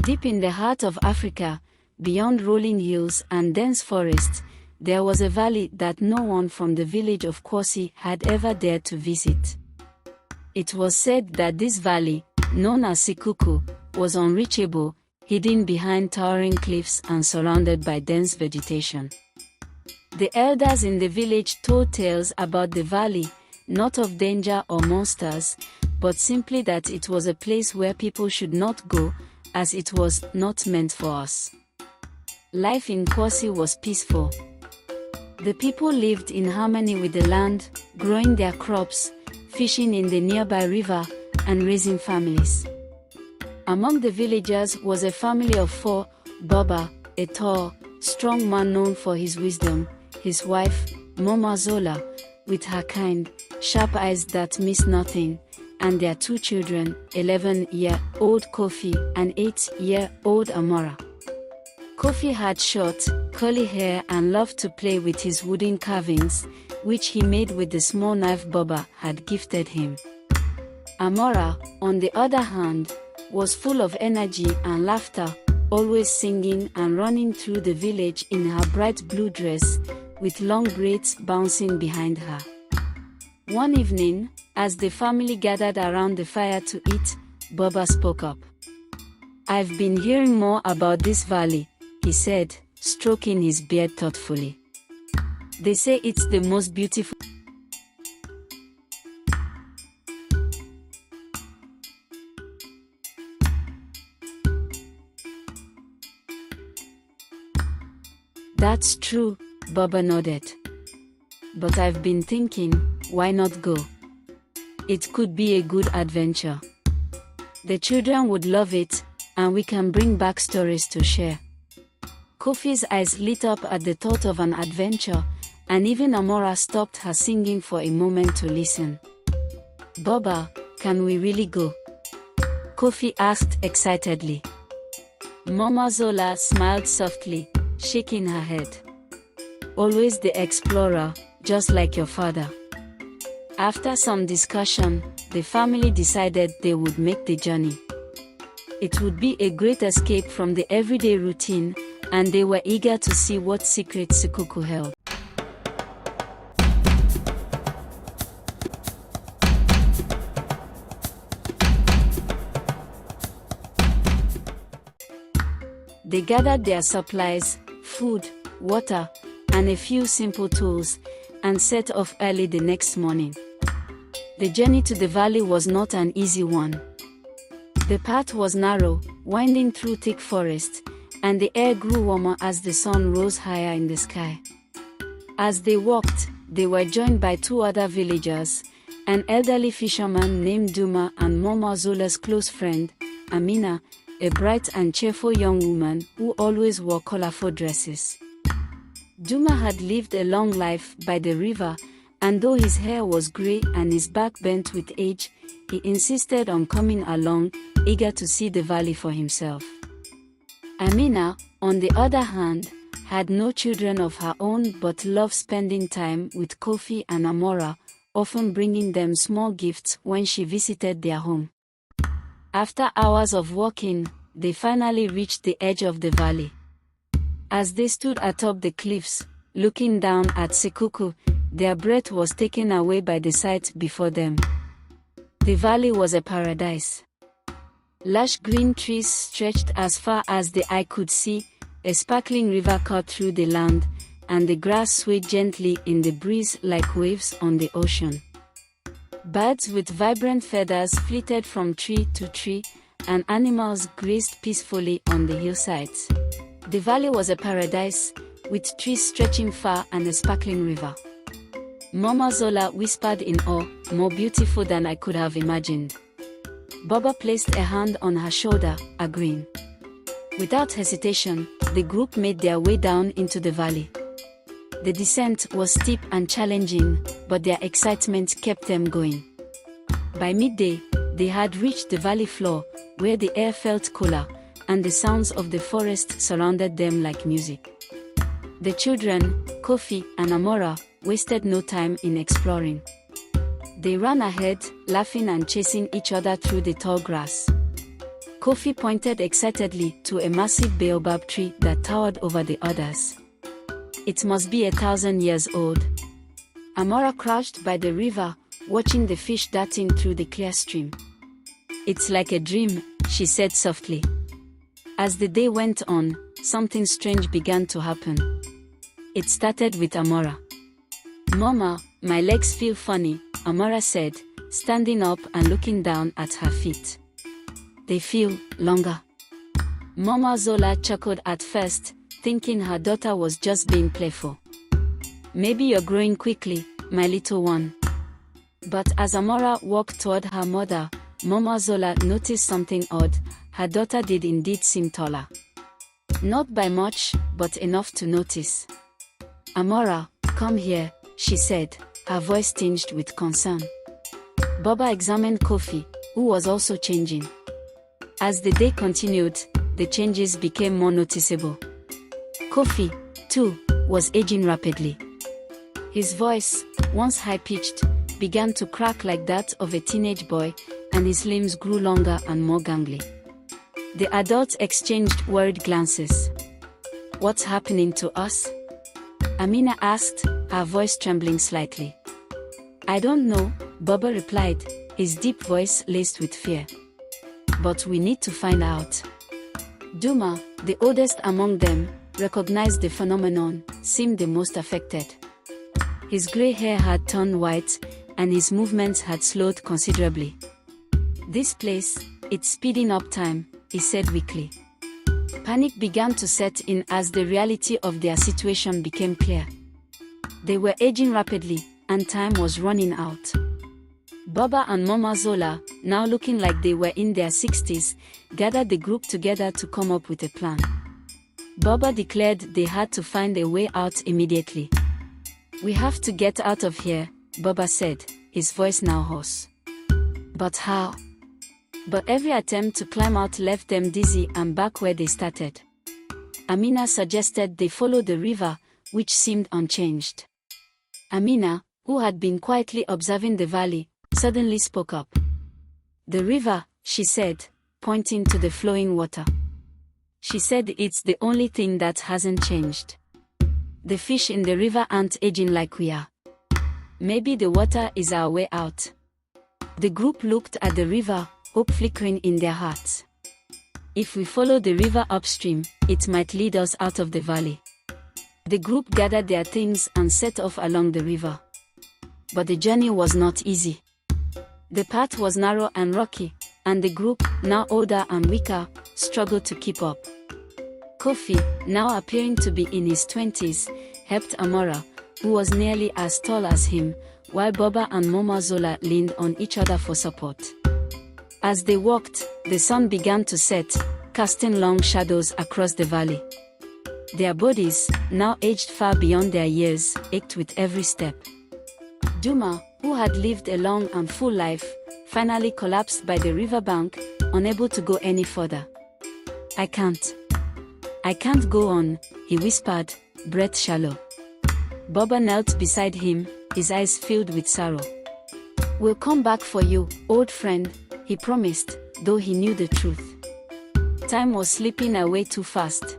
Deep in the heart of Africa, beyond rolling hills and dense forests, there was a valley that no one from the village of Kwasi had ever dared to visit. It was said that this valley, known as Sikuku, was unreachable, hidden behind towering cliffs and surrounded by dense vegetation. The elders in the village told tales about the valley, not of danger or monsters, but simply that it was a place where people should not go, as it was not meant for us. Life in Kwasi was peaceful. The people lived in harmony with the land, growing their crops, fishing in the nearby river, and raising families. Among the villagers was a family of 4, Baba, a tall, strong man known for his wisdom, his wife, Mama Zola, with her kind, sharp eyes that miss nothing, and their 2 children, 11-year-old Kofi and 8-year-old Amora. Kofi had short, curly hair and loved to play with his wooden carvings, which he made with the small knife Baba had gifted him. Amora, on the other hand, was full of energy and laughter, always singing and running through the village in her bright blue dress, with long braids bouncing behind her. One evening, as the family gathered around the fire to eat, Baba spoke up. "I've been hearing more about this valley," he said, stroking his beard thoughtfully. "They say it's the most beautiful." "That's true," Baba nodded. "But I've been thinking, why not go? It could be a good adventure. The children would love it, and we can bring back stories to share." Kofi's eyes lit up at the thought of an adventure, and even Amora stopped her singing for a moment to listen. "Baba, can we really go?" Kofi asked excitedly. Mama Zola smiled softly, shaking her head. "Always the explorer, just like your father." After some discussion, the family decided they would make the journey. It would be a great escape from the everyday routine, and they were eager to see what secrets Sikuku held. They gathered their supplies, food, water, and a few simple tools, and set off early the next morning. The journey to the valley was not an easy one. The path was narrow, winding through thick forest, and the air grew warmer as the sun rose higher in the sky. As they walked, they were joined by 2 other villagers, an elderly fisherman named Duma and Mama Zola's close friend, Amina, a bright and cheerful young woman who always wore colorful dresses. Duma had lived a long life by the river, and though his hair was gray and his back bent with age, he insisted on coming along, eager to see the valley for himself. Amina, on the other hand, had no children of her own but loved spending time with Kofi and Amora, often bringing them small gifts when she visited their home. After hours of walking, they finally reached the edge of the valley. As they stood atop the cliffs, looking down at Sikuku, their breath was taken away by the sight before them. The valley was a paradise. Lush green trees stretched as far as the eye could see, a sparkling river cut through the land, and the grass swayed gently in the breeze like waves on the ocean. Birds with vibrant feathers flitted from tree to tree, and animals grazed peacefully on the hillsides. The valley was a paradise, with trees stretching far and a sparkling river. Mama Zola whispered in awe, "More beautiful than I could have imagined." Baba placed a hand on her shoulder, agreeing. Without hesitation, the group made their way down into the valley. The descent was steep and challenging, but their excitement kept them going. By midday, they had reached the valley floor, where the air felt cooler, and the sounds of the forest surrounded them like music. The children, Kofi and Amora, wasted no time in exploring. They ran ahead, laughing and chasing each other through the tall grass. Kofi pointed excitedly to a massive baobab tree that towered over the others. It must be 1,000 years old. Amora crouched by the river, watching the fish darting through the clear stream. It's like a dream, she said softly. As the day went on, something strange began to happen. It started with Amora. "Mama, my legs feel funny," Amora said, standing up and looking down at her feet. "They feel longer." Mama Zola chuckled at first, thinking her daughter was just being playful. "Maybe you're growing quickly, my little one." But as Amora walked toward her mother, Mama Zola noticed something odd. Her daughter did indeed seem taller. Not by much, but enough to notice. "Amora, come here," she said, her voice tinged with concern. Baba examined Kofi, who was also changing. As the day continued, the changes became more noticeable. Kofi, too, was aging rapidly. His voice, once high-pitched, began to crack like that of a teenage boy, and his limbs grew longer and more gangly. The adults exchanged worried glances. "What's happening to us?" Amina asked, her voice trembling slightly. "I don't know," Baba replied, his deep voice laced with fear. "But we need to find out." Duma, the oldest among them, recognized the phenomenon, seemed the most affected. His gray hair had turned white, and his movements had slowed considerably. "This place, it's speeding up time," he said weakly. Panic began to set in as the reality of their situation became clear. They were aging rapidly, and time was running out. Baba and Mama Zola, now looking like they were in their 60s, gathered the group together to come up with a plan. Baba declared they had to find a way out immediately. "We have to get out of here," Baba said, his voice now hoarse. "But how?" But every attempt to climb out left them dizzy and back where they started. Amina suggested they follow the river, which seemed unchanged. Amina, who had been quietly observing the valley, suddenly spoke up. "The river," she said, pointing to the flowing water. She said it's the only thing that hasn't changed. "The fish in the river aren't aging like we are. Maybe the water is our way out." The group looked at the river, hope flickering in their hearts. "If we follow the river upstream, it might lead us out of the valley." The group gathered their things and set off along the river. But the journey was not easy. The path was narrow and rocky, and the group, now older and weaker, struggled to keep up. Kofi, now appearing to be in his 20s, helped Amora, who was nearly as tall as him, while Baba and Mama Zola leaned on each other for support. As they walked, the sun began to set, casting long shadows across the valley. Their bodies, now aged far beyond their years, ached with every step. Duma, who had lived a long and full life, finally collapsed by the riverbank, unable to go any further. I can't go on," he whispered, breath shallow. Baba knelt beside him, his eyes filled with sorrow. "We'll come back for you, old friend," he promised, though he knew the truth. Time was slipping away too fast.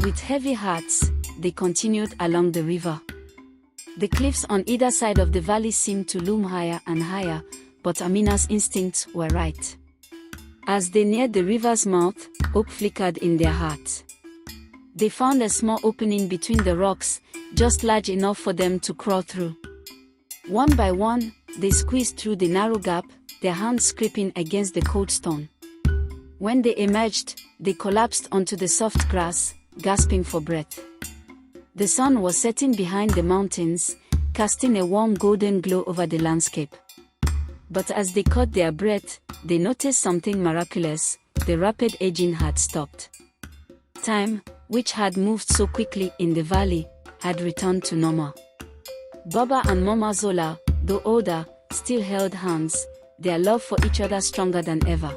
With heavy hearts, they continued along the river. The cliffs on either side of the valley seemed to loom higher and higher, but Amina's instincts were right. As they neared the river's mouth, hope flickered in their hearts. They found a small opening between the rocks, just large enough for them to crawl through. One by one, they squeezed through the narrow gap, their hands scraping against the cold stone. When they emerged, they collapsed onto the soft grass, gasping for breath. The sun was setting behind the mountains, casting a warm golden glow over the landscape. But as they caught their breath, they noticed something miraculous: the rapid aging had stopped. Time, which had moved so quickly in the valley, had returned to normal. Baba and Mama Zola, though older, still held hands, their love for each other stronger than ever.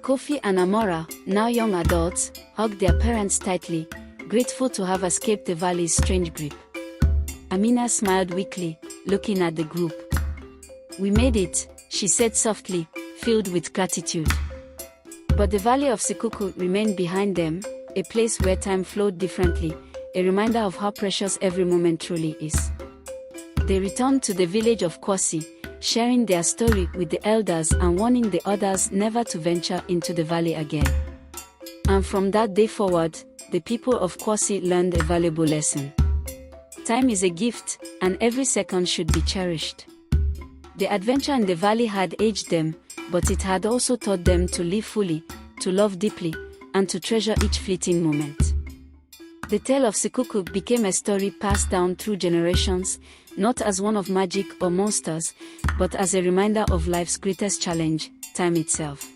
Kofi and Amora, now young adults, hugged their parents tightly, grateful to have escaped the valley's strange grip. Amina smiled weakly, looking at the group. "We made it," she said softly, filled with gratitude. But the valley of Sikuku remained behind them, a place where time flowed differently, a reminder of how precious every moment truly is. They returned to the village of Kwasi, sharing their story with the elders and warning the others never to venture into the valley again. And from that day forward, the people of Kwasi learned a valuable lesson. Time is a gift, and every second should be cherished. The adventure in the valley had aged them, but it had also taught them to live fully, to love deeply, and to treasure each fleeting moment. The tale of Sikuku became a story passed down through generations, not as one of magic or monsters, but as a reminder of life's greatest challenge, time itself.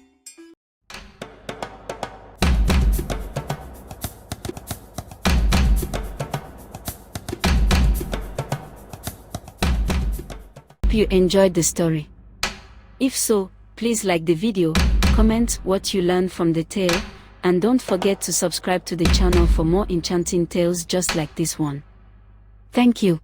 Hope you enjoyed the story. If so, please like the video, comment what you learned from the tale, and don't forget to subscribe to the channel for more enchanting tales just like this one. Thank you.